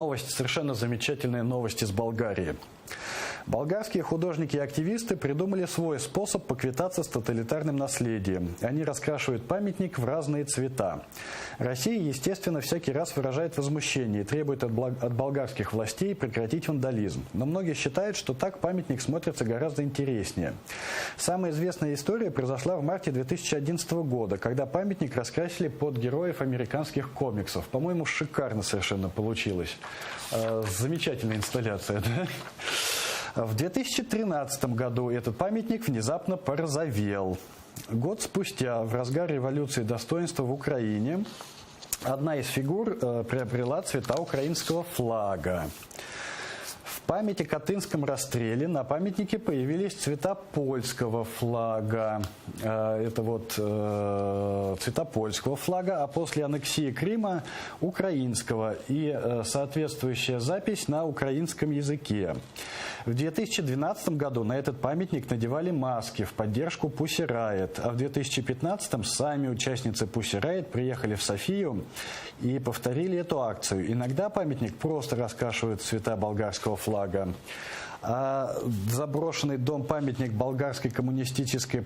Новость, совершенно замечательная новость из Болгарии. Болгарские художники и активисты придумали свой способ поквитаться с тоталитарным наследием. Они раскрашивают памятник в разные цвета. Россия, естественно, всякий раз выражает возмущение и требует от болгарских властей прекратить вандализм. Но многие считают, что так памятник смотрится гораздо интереснее. Самая известная история произошла в марте 2011 года, когда памятник раскрасили под героев американских комиксов. По-моему, шикарно совершенно получилось. Замечательная инсталляция, да? В 2013 году этот памятник внезапно порозовел. Год спустя, в разгар революции достоинства в Украине, одна из фигур приобрела цвета украинского флага. В память о Катынском расстреле на памятнике появились цвета польского флага. Это вот цвета польского флага, а после аннексии Крыма – украинского. И соответствующая запись на украинском языке. В 2012 году на этот памятник надевали маски в поддержку Pussy Riot, а в 2015 сами участницы Pussy Riot приехали в Софию и повторили эту акцию. Иногда памятник просто раскрашивают в цвета болгарского флага, а заброшенный дом-памятник болгарской коммунистической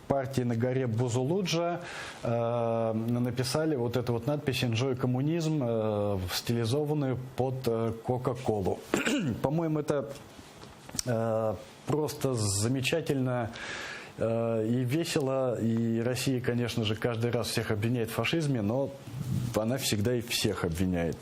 партии на горе Бузулуджа написали вот эту вот надпись «Enjoy коммунизм», стилизованную под Кока-Колу. По-моему, это просто замечательно и весело, и Россия, конечно же, каждый раз всех обвиняет в фашизме, но она всегда и всех обвиняет.